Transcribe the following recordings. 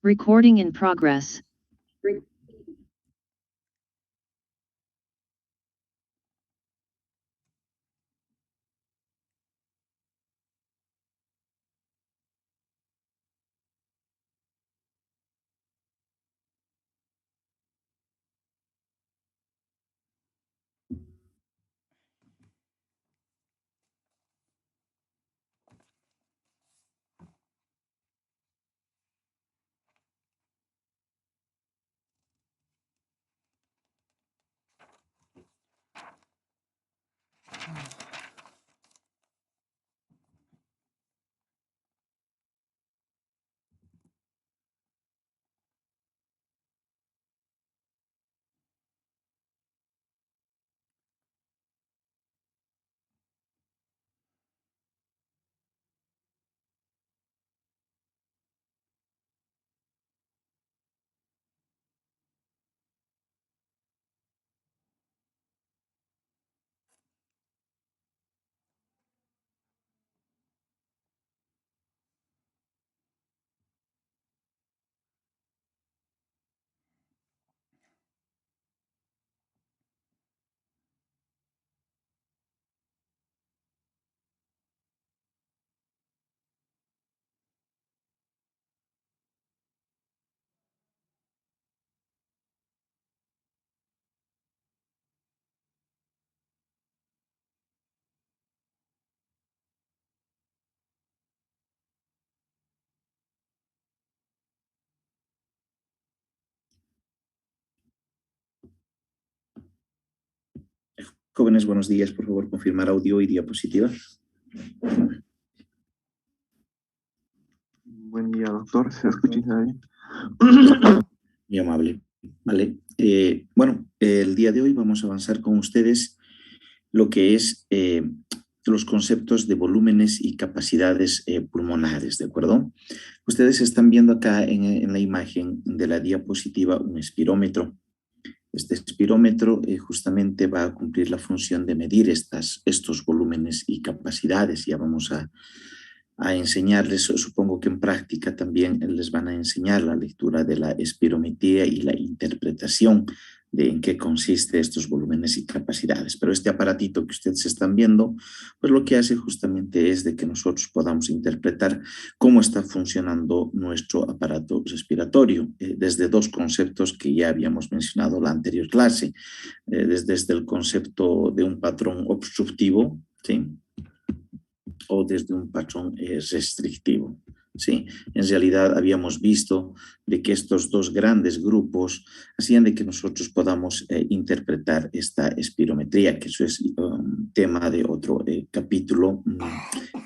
Recording in progress. Jóvenes, buenos días. Por favor, confirmar audio y diapositiva. Buen día, doctor. ¿Se escucha bien? Muy amable. Vale. Bueno, el día de hoy vamos a avanzar con ustedes lo que es los conceptos de volúmenes y capacidades pulmonares, ¿de acuerdo? Ustedes están viendo acá en la imagen de la diapositiva un espirómetro. Este espirómetro justamente va a cumplir la función de medir estos volúmenes y capacidades. Ya vamos a enseñarles, supongo que en práctica también les van a enseñar la lectura de la espirometría y la interpretación de en qué consiste estos volúmenes y capacidades. Pero este aparatito que ustedes están viendo, pues lo que hace justamente es de que nosotros podamos interpretar cómo está funcionando nuestro aparato respiratorio, desde dos conceptos que ya habíamos mencionado en la anterior clase, desde el concepto de un patrón obstructivo, ¿sí?, o desde un patrón restrictivo. Sí, en realidad habíamos visto de que estos dos grandes grupos hacían de que nosotros podamos interpretar esta espirometría, que eso es tema de otro capítulo,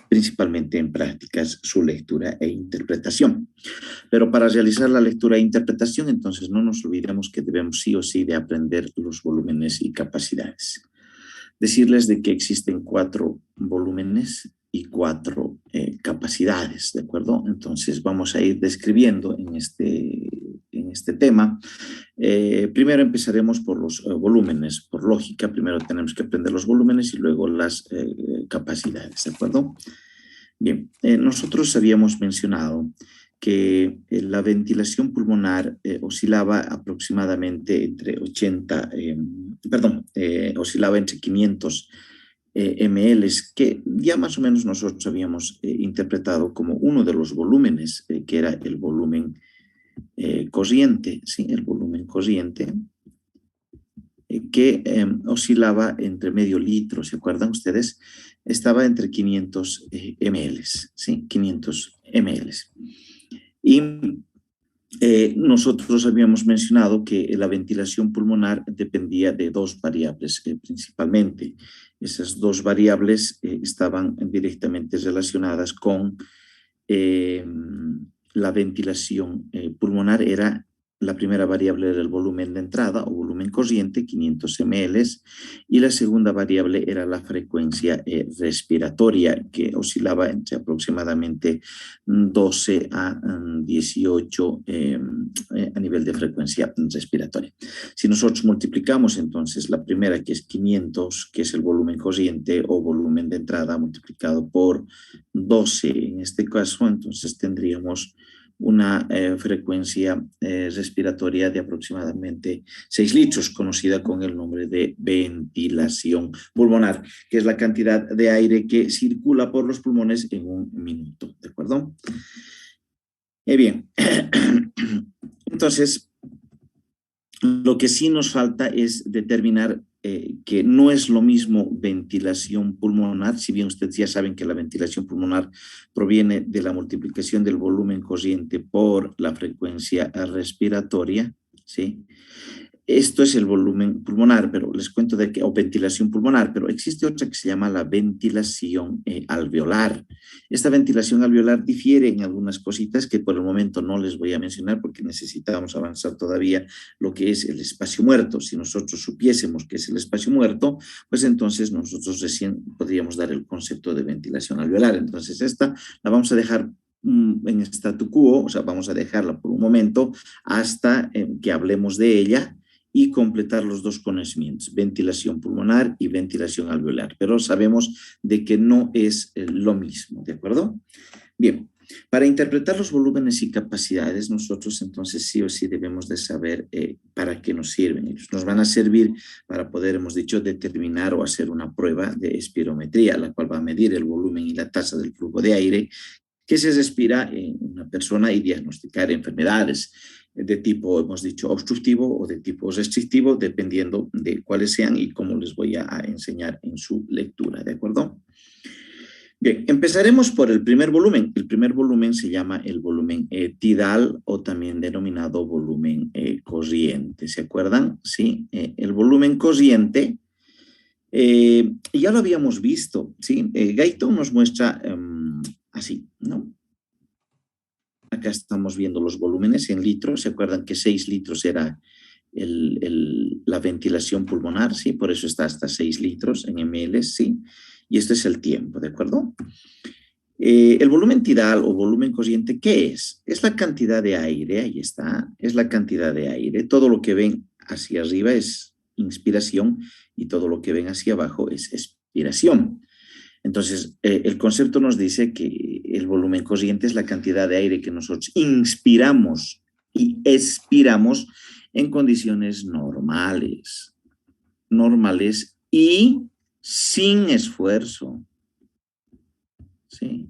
principalmente en prácticas, su lectura e interpretación. Pero para realizar la lectura e interpretación, entonces no nos olvidemos que debemos sí o sí de aprender los volúmenes y capacidades. Decirles de que existen 4 volúmenes y 4 capacidades, ¿de acuerdo? Entonces vamos a ir describiendo en este tema. Primero empezaremos por los volúmenes. Por lógica, primero tenemos que aprender los volúmenes y luego las capacidades, ¿de acuerdo? Bien, nosotros habíamos mencionado que la ventilación pulmonar oscilaba aproximadamente entre oscilaba entre 500 ml, que ya más o menos nosotros habíamos interpretado como uno de los volúmenes, que era el volumen corriente, ¿sí? El volumen corriente, que oscilaba entre medio litro, ¿se acuerdan ustedes? Estaba entre 500 ml, ¿sí? 500 ml. Y nosotros habíamos mencionado que la ventilación pulmonar dependía de 2 variables principalmente. Esas 2 variables estaban directamente relacionadas con la ventilación pulmonar. La primera variable era el volumen de entrada o volumen corriente, 500 ml, y la segunda variable era la frecuencia respiratoria, que oscilaba entre aproximadamente 12 a 18 a nivel de frecuencia respiratoria. Si nosotros multiplicamos entonces la primera, que es 500, que es el volumen corriente o volumen de entrada, multiplicado por 12 en este caso, entonces tendríamos una frecuencia respiratoria de aproximadamente 6 litros, conocida con el nombre de ventilación pulmonar, que es la cantidad de aire que circula por los pulmones en un minuto, ¿de acuerdo? Bien, entonces, lo que sí nos falta es determinar que no es lo mismo ventilación pulmonar, si bien ustedes ya saben que la ventilación pulmonar proviene de la multiplicación del volumen corriente por la frecuencia respiratoria, ¿sí? Esto es el volumen pulmonar, pero les cuento de que, o ventilación pulmonar, pero existe otra que se llama la ventilación alveolar. Esta ventilación alveolar difiere en algunas cositas que por el momento no les voy a mencionar porque necesitamos avanzar todavía lo que es el espacio muerto. Si nosotros supiésemos qué es el espacio muerto, pues entonces nosotros recién podríamos dar el concepto de ventilación alveolar. Entonces esta la vamos a dejar en statu quo, o sea, vamos a dejarla por un momento hasta que hablemos de ella y completar los dos conocimientos, ventilación pulmonar y ventilación alveolar, pero sabemos de que no es lo mismo, ¿de acuerdo? Bien, para interpretar los volúmenes y capacidades, nosotros entonces sí o sí debemos de saber para qué nos sirven. Ellos nos van a servir para poder, hemos dicho, determinar o hacer una prueba de espirometría, la cual va a medir el volumen y la tasa del flujo de aire que se respira en una persona y diagnosticar enfermedades de tipo, hemos dicho, obstructivo o de tipo restrictivo, dependiendo de cuáles sean y cómo les voy a enseñar en su lectura, ¿de acuerdo? Bien, empezaremos por el primer volumen. El primer volumen se llama el volumen tidal o también denominado volumen corriente, ¿se acuerdan? Sí, el volumen corriente, ya lo habíamos visto, ¿sí? Guyton nos muestra así, ¿no? Acá estamos viendo los volúmenes en litros. ¿Se acuerdan que 6 litros era la ventilación pulmonar? Sí, por eso está hasta 6 litros en ml, sí. Y este es el tiempo, ¿de acuerdo? El volumen tidal o volumen corriente, ¿qué es? Es la cantidad de aire, ahí está, es la cantidad de aire. Todo lo que ven hacia arriba es inspiración y todo lo que ven hacia abajo es expiración. Entonces, el concepto nos dice que el volumen corriente es la cantidad de aire que nosotros inspiramos y expiramos en condiciones normales y sin esfuerzo. ¿Sí?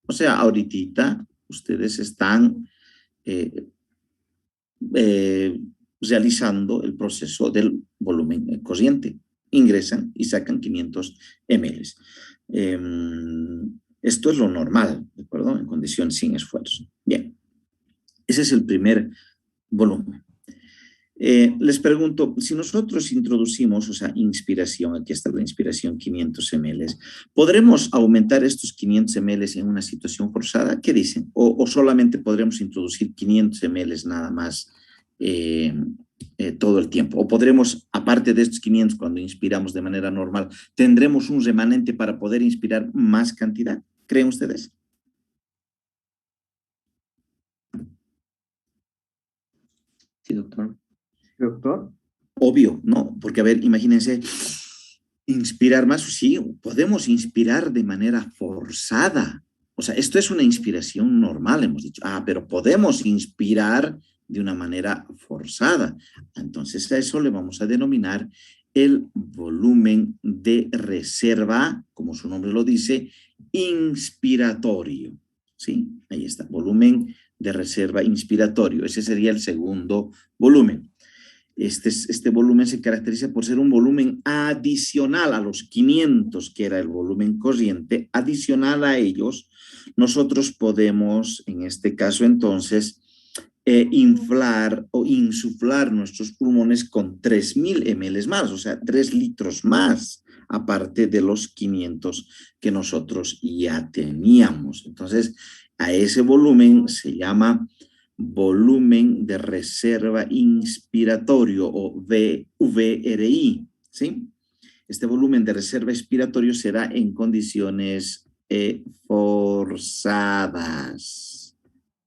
O sea, ahorita ustedes están realizando el proceso del volumen corriente. Ingresan y sacan 500 ml. Esto es lo normal, ¿de acuerdo? En condición sin esfuerzo. Bien, ese es el primer volumen. Les pregunto, si nosotros introducimos, o sea, inspiración, aquí está la inspiración, 500 ml, ¿podremos aumentar estos 500 ml en una situación forzada? ¿Qué dicen? ¿O solamente podremos introducir 500 ml nada más todo el tiempo? ¿O podremos, aparte de estos 500, cuando inspiramos de manera normal, tendremos un remanente para poder inspirar más cantidad? ¿Creen ustedes? Sí, doctor. Doctor. Obvio, ¿no? Porque, a ver, imagínense, inspirar más, sí, podemos inspirar de manera forzada. O sea, esto es una inspiración normal, hemos dicho. Pero podemos inspirar de una manera forzada. Entonces, a eso le vamos a denominar el volumen de reserva, como su nombre lo dice, inspiratorio. ¿Sí? Ahí está, volumen de reserva inspiratorio. Ese sería el segundo volumen. Este volumen se caracteriza por ser un volumen adicional a los 500, que era el volumen corriente. Adicional a ellos, nosotros podemos, en este caso entonces, inflar o insuflar nuestros pulmones con 3.000 ml más, o sea, 3 litros más, aparte de los 500 que nosotros ya teníamos. Entonces, a ese volumen se llama volumen de reserva inspiratorio o VRI, ¿sí? Este volumen de reserva inspiratorio será en condiciones forzadas,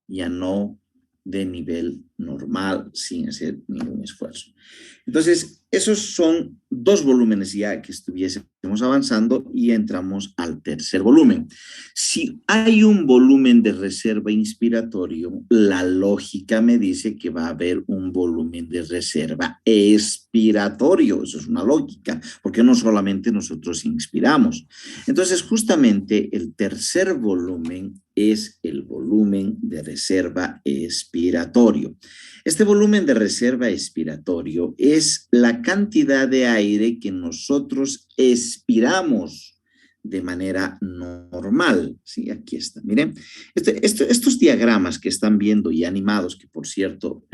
ya no de nivel normal, sin hacer ningún esfuerzo. Entonces, esos son dos volúmenes ya que estuviésemos avanzando y entramos al tercer volumen. Si hay un volumen de reserva inspiratorio, la lógica me dice que va a haber un volumen de reserva expiratorio. Eso es una lógica, porque no solamente nosotros inspiramos. Entonces, justamente el tercer volumen es el volumen de reserva expiratorio. Este volumen de reserva expiratorio es la cantidad de aire que nosotros expiramos de manera normal. Sí, aquí está. Miren, estos diagramas que están viendo y animados, que por cierto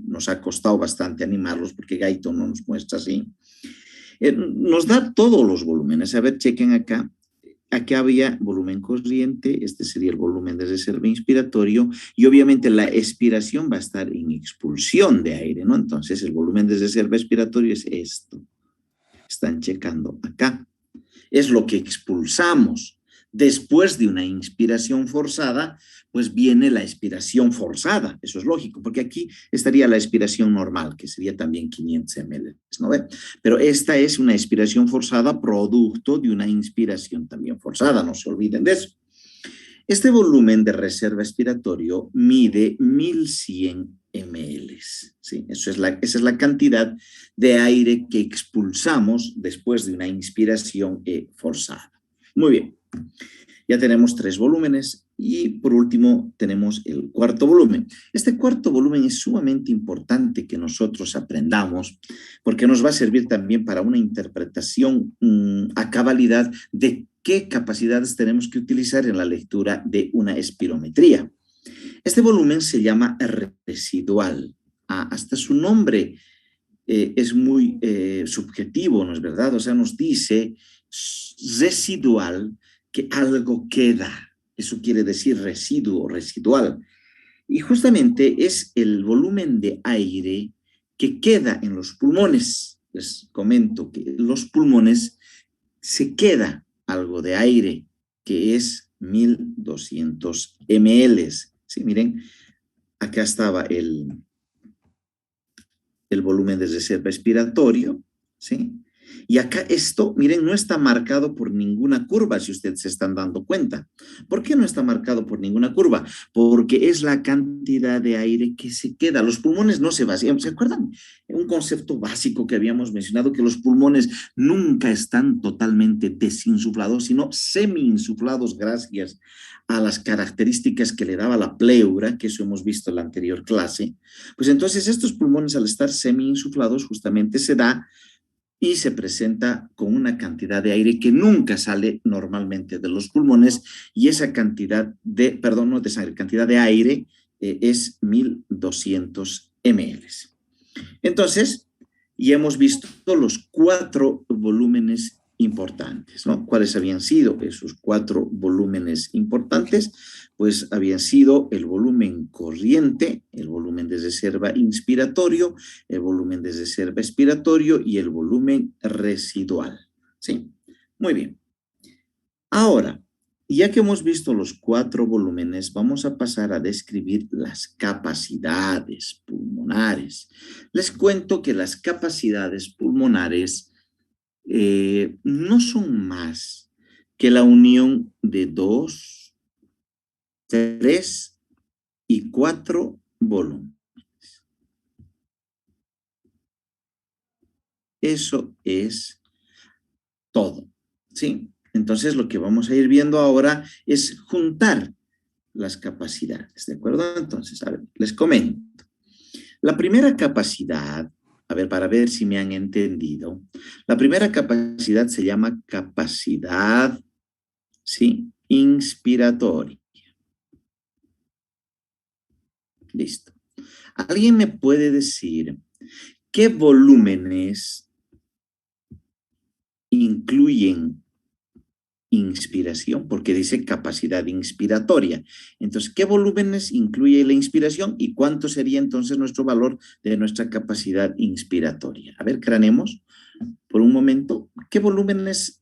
nos ha costado bastante animarlos porque Gaito no nos muestra así, nos da todos los volúmenes. A ver, chequen acá. Aquí había volumen corriente, este sería el volumen de reserva inspiratorio, y obviamente la expiración va a estar en expulsión de aire, ¿no? Entonces el volumen de reserva expiratorio es esto. Están checando acá. Es lo que expulsamos. Después de una inspiración forzada, pues viene la expiración forzada. Eso es lógico, porque aquí estaría la expiración normal, que sería también 500 ml, ¿no ve? Pero esta es una expiración forzada producto de una inspiración también forzada, no se olviden de eso. Este volumen de reserva expiratorio mide 1100 ml. ¿Sí? Esa es la cantidad de aire que expulsamos después de una inspiración forzada. Muy bien. Ya tenemos 3 volúmenes y por último tenemos el cuarto volumen. Este cuarto volumen es sumamente importante que nosotros aprendamos porque nos va a servir también para una interpretación a cabalidad de qué capacidades tenemos que utilizar en la lectura de una espirometría. Este volumen se llama residual. Hasta su nombre es muy subjetivo, ¿no es verdad? O sea, nos dice residual, que algo queda. Eso quiere decir residuo, residual. Y justamente es el volumen de aire que queda en los pulmones. Les comento que en los pulmones se queda algo de aire, que es 1200 ml. Sí, miren, acá estaba el volumen de reserva expiratorio, ¿sí? Y acá esto, miren, no está marcado por ninguna curva, si ustedes se están dando cuenta. ¿Por qué no está marcado por ninguna curva? Porque es la cantidad de aire que se queda. Los pulmones no se vacían. ¿Se acuerdan? Un concepto básico que habíamos mencionado, que los pulmones nunca están totalmente desinsuflados, sino semi-insuflados gracias a las características que le daba la pleura, que eso hemos visto en la anterior clase. Pues entonces estos pulmones, al estar semi-insuflados, justamente se da y se presenta con una cantidad de aire que nunca sale normalmente de los pulmones, y esa cantidad de, perdón, no de sangre, cantidad de aire es 1200 ml. Entonces, ya hemos visto los 4 volúmenes importantes, ¿no? ¿Cuáles habían sido esos 4 volúmenes importantes? Pues habían sido el volumen corriente, el volumen de reserva inspiratorio, el volumen de reserva expiratorio y el volumen residual, ¿sí? Muy bien. Ahora, ya que hemos visto los 4 volúmenes, vamos a pasar a describir las capacidades pulmonares. Les cuento que las capacidades pulmonares no son más que la unión de 2, 3 y 4 volúmenes. Eso es todo, ¿sí? Entonces, lo que vamos a ir viendo ahora es juntar las capacidades, ¿de acuerdo? Entonces, a ver, les comento. La primera capacidad, a ver, para ver si me han entendido, la primera capacidad se llama capacidad, ¿sí? Inspiratoria. Listo. ¿Alguien me puede decir qué volúmenes incluyen inspiración? Porque dice capacidad inspiratoria. Entonces, ¿qué volúmenes incluye la inspiración y cuánto sería entonces nuestro valor de nuestra capacidad inspiratoria? A ver, cranemos por un momento. ¿Qué volúmenes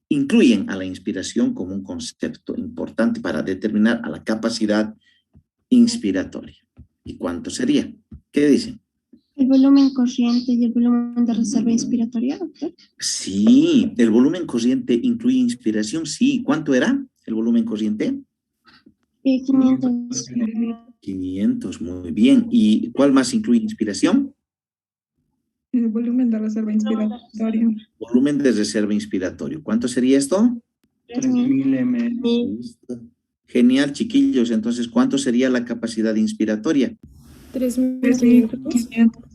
incluyen a la inspiración como un concepto importante para determinar a la capacidad inspiratoria? ¿Y cuánto sería? ¿Qué dicen? El volumen corriente y el volumen de reserva inspiratoria, doctor. Sí, el volumen corriente incluye inspiración, sí. ¿Cuánto era el volumen corriente? 500. 500, muy bien. ¿Y cuál más incluye inspiración? El volumen de reserva inspiratoria. Volumen de reserva inspiratorio. ¿Cuánto sería esto? 3000 ml. Listo. Genial, chiquillos. Entonces, ¿cuánto sería la capacidad inspiratoria? 3500.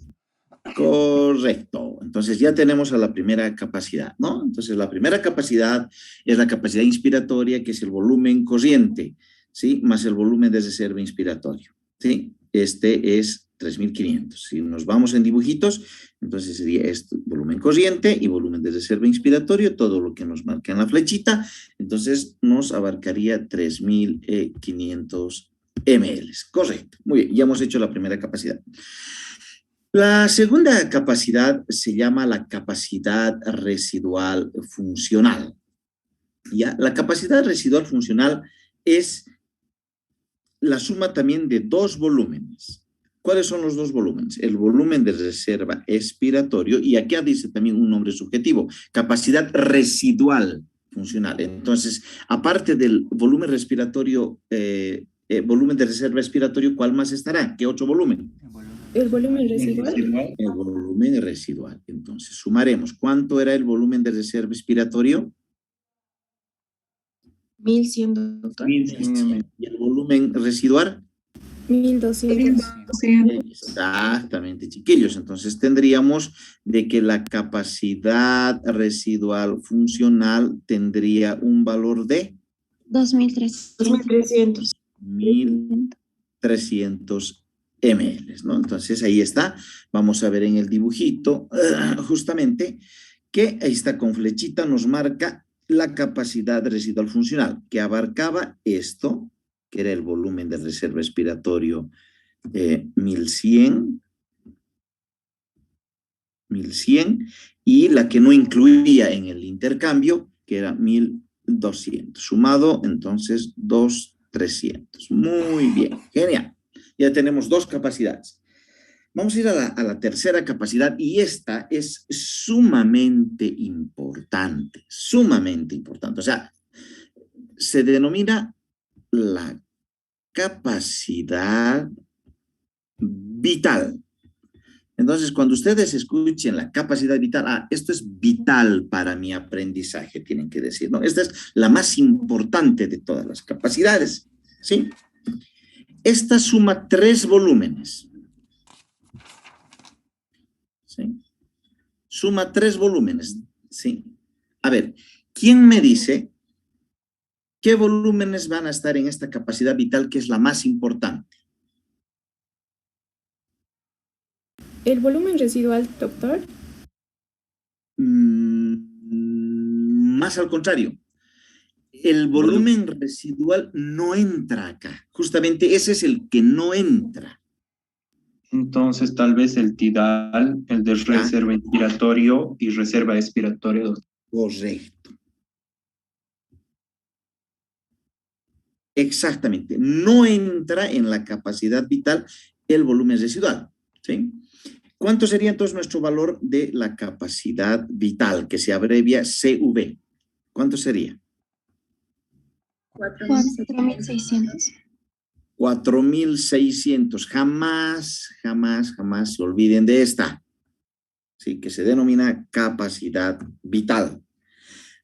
Correcto. Entonces ya tenemos a la primera capacidad, ¿no? Entonces la primera capacidad es la capacidad inspiratoria, que es el volumen corriente, ¿sí? Más el volumen de reserva inspiratorio, ¿sí? Este es 3500. Si nos vamos en dibujitos, entonces sería esto, volumen corriente y volumen de reserva inspiratorio, todo lo que nos marca en la flechita, entonces nos abarcaría 3500 ml. Correcto. Muy bien, ya hemos hecho la primera capacidad. La segunda capacidad se llama la capacidad residual funcional. ¿Ya? La capacidad residual funcional es la suma también de dos volúmenes. ¿Cuáles son los dos volúmenes? El volumen de reserva expiratorio, y aquí dice también un nombre subjetivo, capacidad residual funcional. Entonces, aparte del volumen respiratorio, volumen de reserva expiratorio, ¿cuál más estará? ¿Qué otro volumen? El volumen residual. El volumen residual. Entonces, sumaremos. ¿Cuánto era el volumen de reserva expiratorio? 1100, doctor. 1100. ¿Y el volumen residual? 1200. Exactamente, chiquillos. Entonces, tendríamos de que la capacidad residual funcional tendría un valor de 2300. 2300. 1300 ml, ¿no? Entonces, ahí está. Vamos a ver en el dibujito, justamente, que ahí está con flechita, nos marca la capacidad residual funcional, que abarcaba esto, que era el volumen de reserva expiratorio 1100, y la que no incluía en el intercambio, que era 1200. Sumado, entonces, 2300. Muy bien, genial. Ya tenemos dos capacidades. Vamos a ir a la tercera capacidad, y esta es sumamente importante, sumamente importante. O sea, se denomina la capacidad vital. Entonces, cuando ustedes escuchen la capacidad vital, esto es vital para mi aprendizaje, tienen que decir, ¿no? Esta es la más importante de todas las capacidades, ¿sí? Esta suma tres volúmenes. ¿Sí? Suma tres volúmenes, ¿sí? A ver, ¿quién me dice qué volúmenes van a estar en esta capacidad vital que es la más importante? El volumen residual, doctor. Más al contrario. El volumen residual no entra acá. Justamente ese es el que no entra. Entonces, tal vez el TIDAL, el de reserva inspiratorio y reserva expiratorio. Correcto. Exactamente. No entra en la capacidad vital el volumen residual. ¿Sí? ¿Cuánto sería entonces nuestro valor de la capacidad vital, que se abrevia CV? ¿Cuánto sería? 4600. 4600. Jamás se olviden de esta. Sí, que se denomina capacidad vital.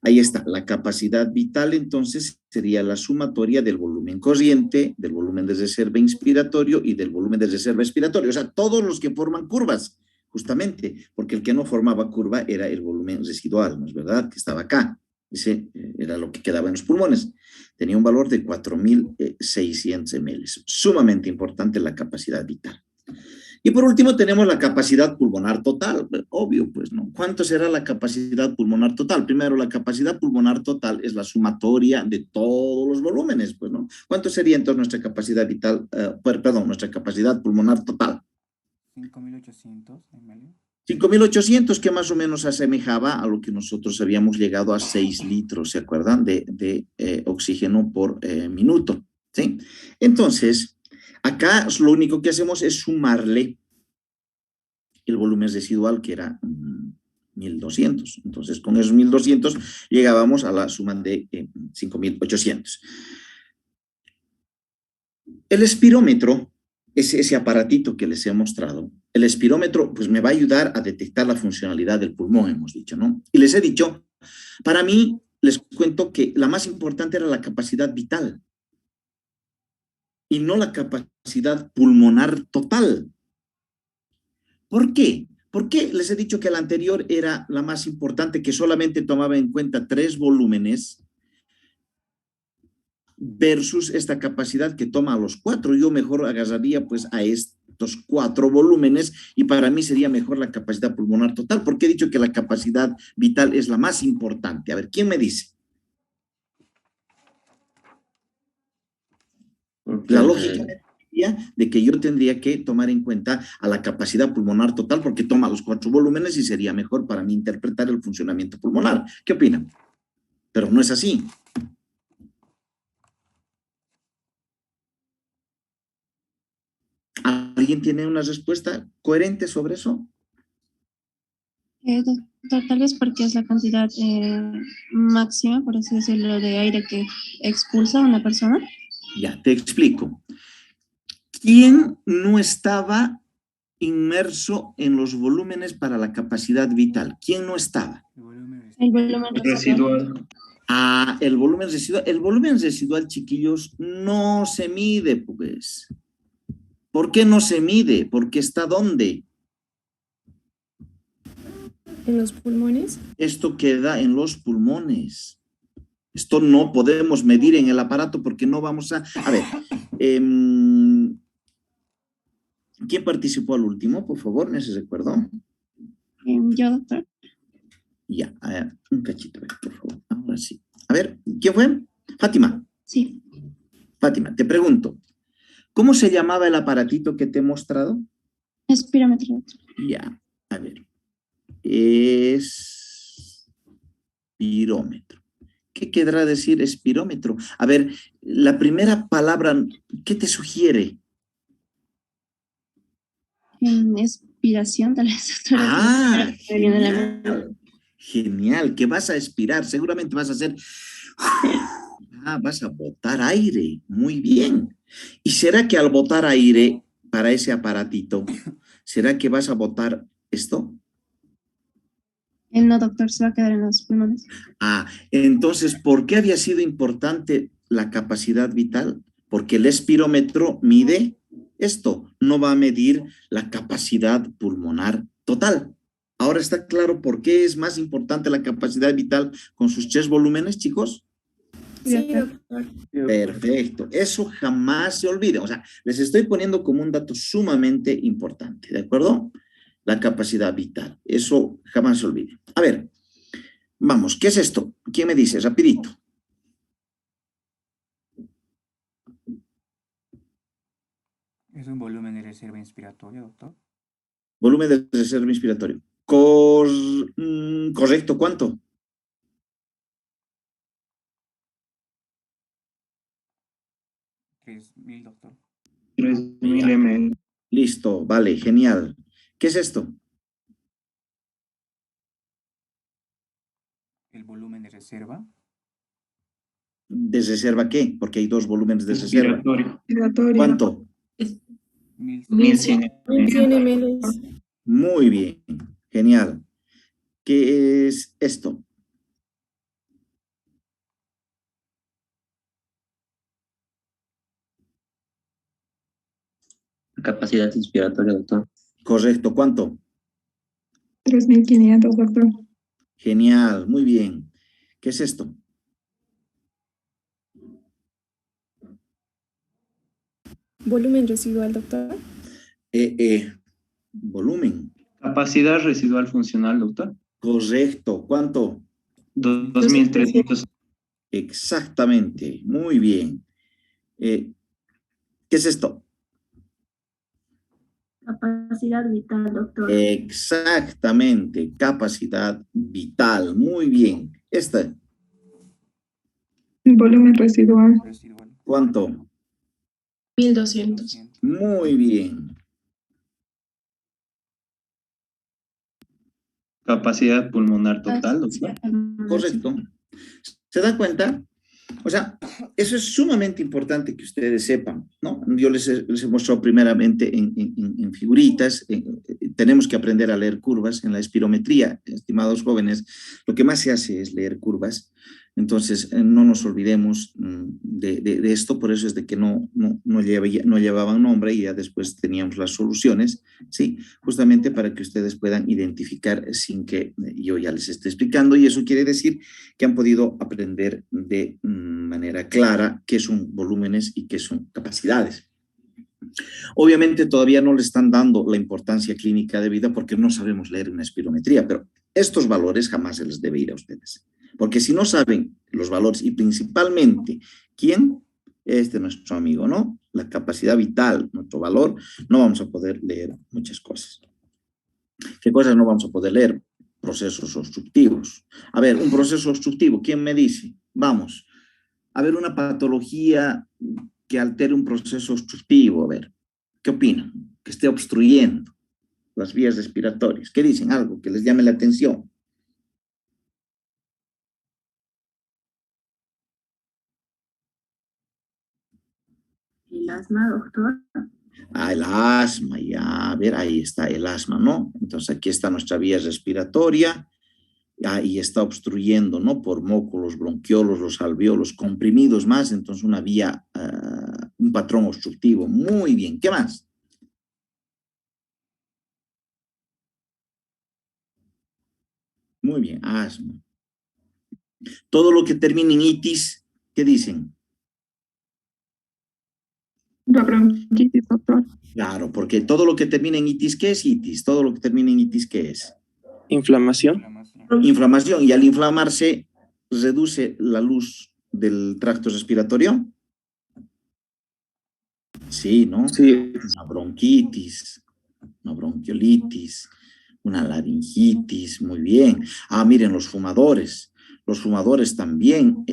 Ahí está, la capacidad vital entonces sería la sumatoria del volumen corriente, del volumen de reserva inspiratorio y del volumen de reserva expiratorio. O sea, todos los que forman curvas, justamente, porque el que no formaba curva era el volumen residual, ¿no es verdad? Que estaba acá. Ese era lo que quedaba en los pulmones. Tenía un valor de 4600 ml. Sumamente importante la capacidad vital. Y por último tenemos la capacidad pulmonar total, obvio, pues, ¿no? ¿Cuánto será la capacidad pulmonar total? Primero, la capacidad pulmonar total es la sumatoria de todos los volúmenes, pues, ¿no? ¿Cuánto sería entonces nuestra capacidad vital, nuestra capacidad pulmonar total? 5800 ml. 5800, que más o menos asemejaba a lo que nosotros habíamos llegado a 6 litros, ¿se acuerdan? De oxígeno por minuto, ¿sí? Entonces, acá lo único que hacemos es sumarle el volumen residual, que era 1.200. Entonces, con esos 1.200 llegábamos a la suma de 5.800. El espirómetro, ese aparatito que les he mostrado, el espirómetro pues me va a ayudar a detectar la funcionalidad del pulmón, hemos dicho, ¿no? Y les he dicho, para mí, les cuento que la más importante era la capacidad vital y no la capacidad pulmonar total. ¿Por qué? ¿Por qué les he dicho que la anterior era la más importante, que solamente tomaba en cuenta 3 volúmenes versus esta capacidad que toma a los 4? Yo mejor agarraría pues a estos 4 volúmenes y para mí sería mejor la capacidad pulmonar total, porque he dicho que la capacidad vital es la más importante. A ver, ¿quién me dice? La lógica de que yo tendría que tomar en cuenta a la capacidad pulmonar total porque toma los 4 volúmenes y sería mejor para mí interpretar el funcionamiento pulmonar. ¿Qué opinan? Pero no es así. ¿Alguien tiene una respuesta coherente sobre eso? Doctor, tal vez porque es la cantidad máxima, por así decirlo, de aire que expulsa una persona. Ya, te explico. ¿Quién no estaba inmerso en los volúmenes para la capacidad vital? ¿Quién no estaba? El volumen Residual. Ah, el volumen residual. El volumen residual, chiquillos, no se mide, pues. ¿Por qué no se mide? Porque está ¿dónde? En los pulmones. Esto queda en los pulmones. Esto no podemos medir en el aparato porque no vamos a... A ver, ¿quién participó al último, por favor? ¿Me se recuerdo? Yo, doctor. Ya, a ver, un cachito, por favor. Ahora sí. A ver, ¿quién fue? Fátima. Sí. Fátima, te pregunto, ¿cómo se llamaba el aparatito que te he mostrado? Espirómetro, doctor. Ya, a ver. Espirómetro. ¿Qué querrá decir espirómetro? A ver, la primera palabra, ¿qué te sugiere? Expiración, tal vez, doctora. Ah, Me viene a la mente. genial. Genial, que vas a expirar, seguramente vas a hacer... Ah, vas a botar aire, muy bien. ¿Y será que al botar aire para ese aparatito, será que vas a botar esto? No, doctor, se va a quedar en los pulmones. Ah, entonces, ¿por qué había sido importante la capacidad vital? Porque el espirómetro mide esto, no va a medir la capacidad pulmonar total. Ahora está claro por qué es más importante la capacidad vital con sus 3 volúmenes, chicos. Sí, doctor. Perfecto, eso jamás se olvida. O sea, les estoy poniendo como un dato sumamente importante, ¿de acuerdo? La capacidad vital, eso jamás se olvide. A ver, vamos, ¿qué es esto? ¿Quién me dice? Rapidito. ¿Es un volumen de reserva inspiratoria, doctor? Volumen de reserva inspiratorio. Correcto, ¿cuánto? 3.000, doctor. 3.000 ml. Listo, vale, genial. ¿Qué es esto? ¿El volumen de reserva? ¿De reserva qué? Porque hay 2 volúmenes de reserva. Inspiratorio. Respiratorio. ¿Cuánto? 1.100 100 ml. ml. Muy bien, genial. ¿Qué es esto? Capacidad inspiratoria, doctor. Correcto, ¿cuánto? 3.500, doctor. Genial, muy bien. ¿Qué es esto? Volumen residual, doctor. Volumen. Capacidad residual funcional, doctor. Correcto, ¿cuánto? 2.300. Exactamente, muy bien. ¿Qué es esto? Capacidad vital, doctor. Exactamente, capacidad vital, muy bien. Esta, Volumen residual. Residual. ¿cuánto? 1200. Muy bien. Capacidad pulmonar total, doctor. Correcto. ¿Se dan cuenta? O sea, eso es sumamente importante que ustedes sepan, ¿no? Yo les he mostrado primeramente en figuritas. Tenemos que aprender a leer curvas en la espirometría, estimados jóvenes. Lo que más se hace es leer curvas. Entonces, no nos olvidemos de esto, por eso es de que no llevaban nombre y ya después teníamos las soluciones, ¿sí? Justamente para que ustedes puedan identificar sin que yo ya les esté explicando, y eso quiere decir que han podido aprender de manera clara qué son volúmenes y qué son capacidades. Obviamente todavía no le están dando la importancia clínica debida porque no sabemos leer una espirometría, pero estos valores jamás se les debe ir a ustedes. Porque si no saben los valores y principalmente quién, nuestro amigo, ¿no? La capacidad vital, nuestro valor, no vamos a poder leer muchas cosas. ¿Qué cosas no vamos a poder leer? Procesos obstructivos. A ver, un proceso obstructivo, ¿quién me dice? Vamos. A ver, una patología que altere un proceso obstructivo, a ver, ¿qué opinan? Que esté obstruyendo las vías respiratorias. ¿Qué dicen? Algo que les llame la atención. ¿El asma, doctor? Ah, el asma, ya, a ver, ahí está el asma, ¿no? Entonces aquí está nuestra vía respiratoria, ahí está obstruyendo, ¿no? Por moco, los bronquiolos, los alveolos, comprimidos más, entonces una vía, un patrón obstructivo. Muy bien, ¿qué más? Muy bien, asma. Todo lo que termine en itis, ¿qué dicen? La bronquitis, doctor. Claro, porque todo lo que termina en itis, ¿qué es itis? Todo lo que termina en itis, ¿qué es? Inflamación. Inflamación, y al inflamarse reduce la luz del tracto respiratorio. Sí, ¿no? Sí. Una bronquitis, una bronquiolitis, una laringitis, muy bien. Ah, miren, los fumadores también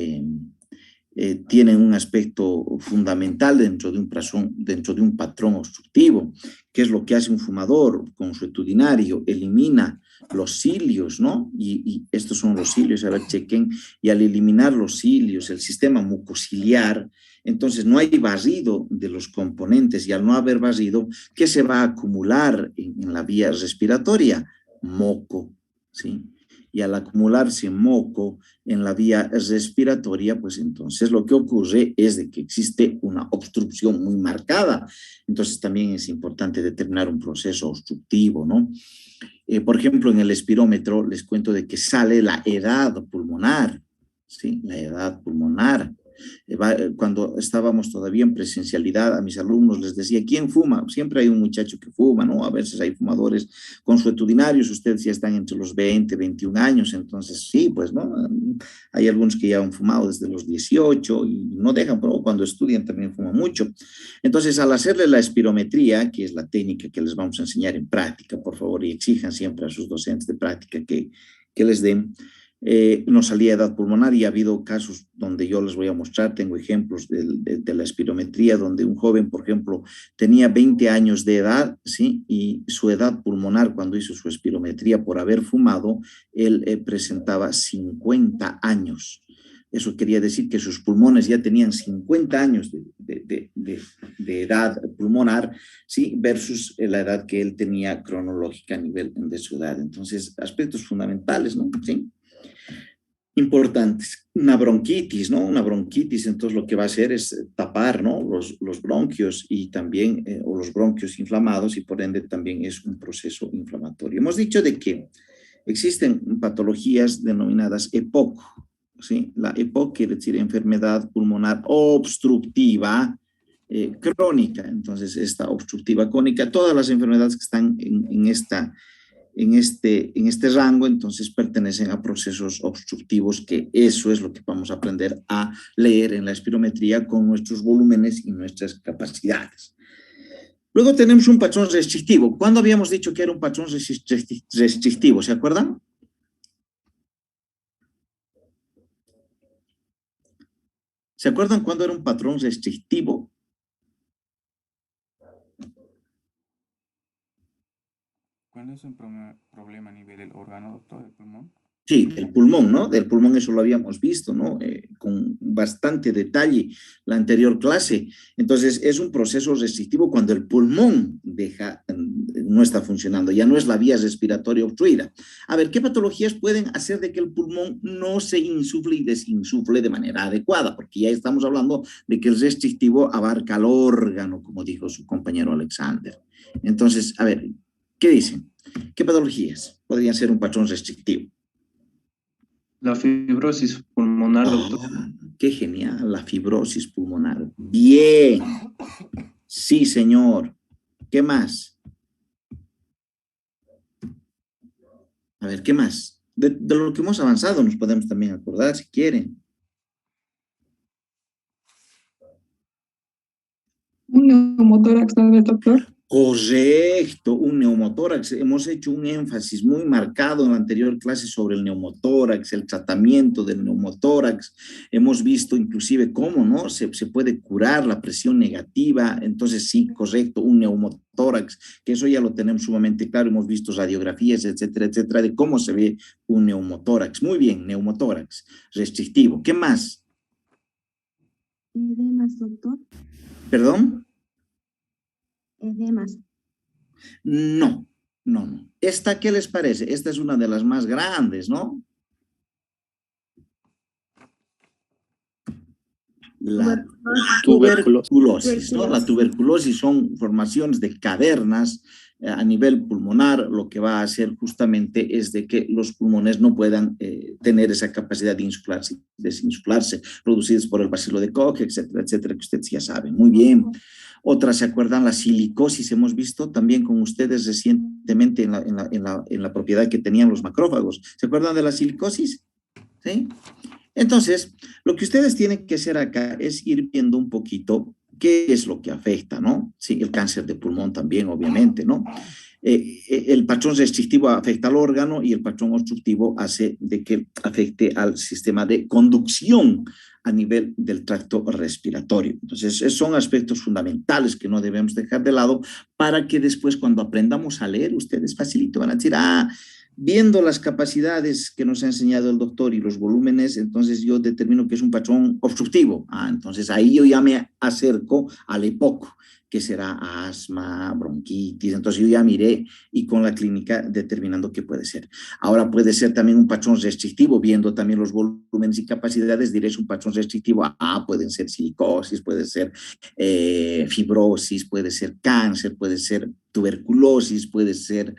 tienen un aspecto fundamental dentro de un patrón obstructivo. ¿Qué es lo que hace un fumador consuetudinario? Elimina los cilios, ¿no? Y estos son los cilios, a ver, chequen, y al eliminar los cilios, el sistema mucociliar, entonces no hay barrido de los componentes, y al no haber barrido, ¿qué se va a acumular en la vía respiratoria? Moco, ¿sí? Y al acumularse moco en la vía respiratoria, pues entonces lo que ocurre es de que existe una obstrucción muy marcada. Entonces también es importante determinar un proceso obstructivo, ¿no? Por ejemplo, en el espirómetro les cuento de que sale la edad pulmonar, ¿sí? La edad pulmonar. Cuando estábamos todavía en presencialidad, a mis alumnos les decía, ¿quién fuma? Siempre hay un muchacho que fuma, ¿no? A veces hay fumadores consuetudinarios, ustedes ya están entre los 20, 21 años, entonces sí, pues, ¿no? Hay algunos que ya han fumado desde los 18 y no dejan, pero cuando estudian también fuman mucho. Entonces, al hacerle la espirometría, que es la técnica que les vamos a enseñar en práctica, por favor, y exijan siempre a sus docentes de práctica que les den, nos salía edad pulmonar, y ha habido casos donde yo les voy a mostrar, tengo ejemplos de la espirometría, donde un joven, por ejemplo, tenía 20 años de edad, ¿sí? Y su edad pulmonar, cuando hizo su espirometría por haber fumado, él presentaba 50 años. Eso quería decir que sus pulmones ya tenían 50 años de edad pulmonar, ¿sí? Versus la edad que él tenía cronológica a nivel de su edad. Entonces, aspectos fundamentales, ¿no? ¿Sí? Importantes. Una bronquitis, ¿no? Una bronquitis, entonces lo que va a hacer es tapar, ¿no? Los bronquios y también, o los bronquios inflamados, y por ende también es un proceso inflamatorio. Hemos dicho de que existen patologías denominadas EPOC, ¿sí? La EPOC quiere decir enfermedad pulmonar obstructiva crónica. Entonces, esta obstructiva crónica, todas las enfermedades que están en este rango, entonces pertenecen a procesos obstructivos, que eso es lo que vamos a aprender a leer en la espirometría con nuestros volúmenes y nuestras capacidades. Luego tenemos un patrón restrictivo. ¿Cuándo habíamos dicho que era un patrón restrictivo? ¿Se acuerdan? ¿Se acuerdan cuándo era un patrón restrictivo? ¿Cuál es un problema a nivel del órgano, doctor, del pulmón? Sí, del pulmón, ¿no? Del pulmón eso lo habíamos visto, ¿no? Con bastante detalle la anterior clase. Entonces, es un proceso restrictivo cuando el pulmón no está funcionando, ya no es la vía respiratoria obstruida. A ver, ¿qué patologías pueden hacer de que el pulmón no se insufle y desinsufle de manera adecuada? Porque ya estamos hablando de que el restrictivo abarca el órgano, como dijo su compañero Alexander. Entonces, a ver, ¿qué dicen? ¿Qué patologías podrían ser un patrón restrictivo? La fibrosis pulmonar, doctor. Qué genial, la fibrosis pulmonar. Bien. Sí, señor. ¿Qué más? A ver, ¿qué más? De lo que hemos avanzado nos podemos también acordar si quieren. Un neumotórax, ¿sabes, doctor? Correcto, un neumotórax. Hemos hecho un énfasis muy marcado en la anterior clase sobre el neumotórax, el tratamiento del neumotórax. Hemos visto inclusive cómo, ¿no? Se puede curar la presión negativa. Entonces, sí, correcto, un neumotórax, que eso ya lo tenemos sumamente claro. Hemos visto radiografías, etcétera, etcétera, de cómo se ve un neumotórax. Muy bien, neumotórax, restrictivo. ¿Qué más? Edemas, doctor. ¿Perdón? Edemas. No, no. ¿Esta qué les parece? Esta es una de las más grandes, ¿no? La tuberculosis, ¿no? La tuberculosis son formaciones de cavernas a nivel pulmonar. Lo que va a hacer justamente es de que los pulmones no puedan tener esa capacidad de insuflarse, desinsuflarse, producidas por el bacilo de Koch, etcétera, etcétera, que ustedes ya saben. Muy bien. Otras, ¿se acuerdan? La silicosis, hemos visto también con ustedes recientemente en la propiedad que tenían los macrófagos. ¿Se acuerdan de la silicosis? ¿Sí? Entonces, lo que ustedes tienen que hacer acá es ir viendo un poquito qué es lo que afecta, ¿no? Sí, el cáncer de pulmón también, obviamente, ¿no? El patrón restrictivo afecta al órgano y el patrón obstructivo hace de que afecte al sistema de conducción a nivel del tracto respiratorio. Entonces, son aspectos fundamentales que no debemos dejar de lado para que después cuando aprendamos a leer, ustedes facilito van a decir, viendo las capacidades que nos ha enseñado el doctor y los volúmenes, entonces yo determino que es un patrón obstructivo. Entonces ahí yo ya me acerco al EPOC, que será asma, bronquitis. Entonces yo ya miré y con la clínica determinando qué puede ser. Ahora puede ser también un patrón restrictivo, viendo también los volúmenes y capacidades, diré es un patrón restrictivo. Pueden ser silicosis, puede ser fibrosis, puede ser cáncer, puede ser tuberculosis, puede ser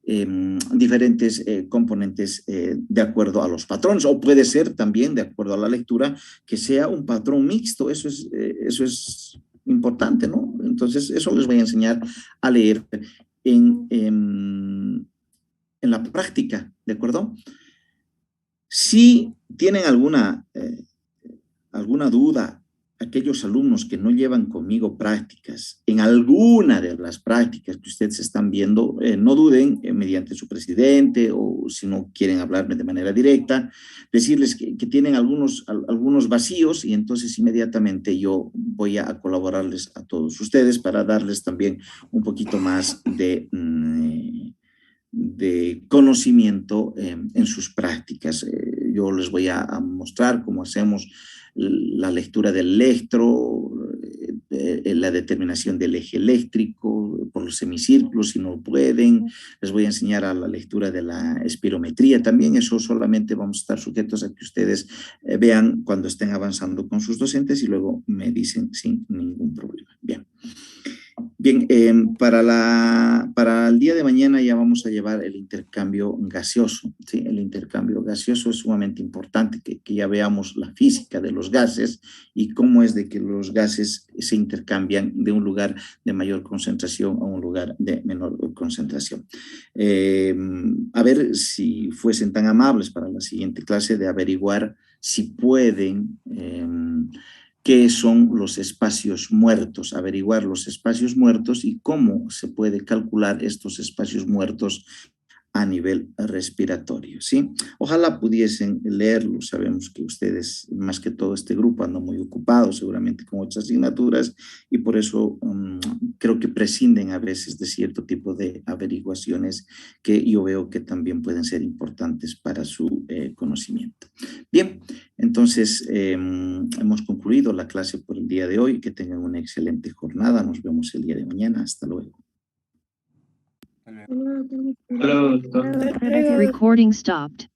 diferentes componentes de acuerdo a los patrones, o puede ser también, de acuerdo a la lectura, que sea un patrón mixto. Eso es importante, ¿no? Entonces, eso les voy a enseñar a leer en la práctica, ¿de acuerdo? Si tienen alguna duda, aquellos alumnos que no llevan conmigo prácticas, en alguna de las prácticas que ustedes están viendo, no duden mediante su presidente o si no quieren hablarme de manera directa, decirles que tienen algunos vacíos y entonces inmediatamente yo voy a colaborarles a todos ustedes para darles también un poquito más de conocimiento en sus prácticas. Yo les voy a mostrar cómo hacemos la lectura del electro, la determinación del eje eléctrico por los semicírculos si no pueden. Les voy a enseñar a la lectura de la espirometría también. Eso solamente vamos a estar sujetos a que ustedes vean cuando estén avanzando con sus docentes y luego me dicen sin ningún problema. Bien, para el día de mañana ya vamos a llevar el intercambio gaseoso, ¿sí? El intercambio gaseoso es sumamente importante, que ya veamos la física de los gases y cómo es de que los gases se intercambian de un lugar de mayor concentración a un lugar de menor concentración. A ver si fuesen tan amables para la siguiente clase de averiguar si pueden... qué son los espacios muertos, averiguar los espacios muertos y cómo se puede calcular estos espacios muertos a nivel respiratorio, ¿sí? Ojalá pudiesen leerlo. Sabemos que ustedes, más que todo este grupo, andan muy ocupados seguramente con otras asignaturas y por eso creo que prescinden a veces de cierto tipo de averiguaciones que yo veo que también pueden ser importantes para su conocimiento. Bien, entonces hemos concluido la clase por el día de hoy. Que tengan una excelente jornada. Nos vemos el día de mañana. Hasta luego. Hasta luego. Hasta luego, doctor. Hasta luego. Recording stopped.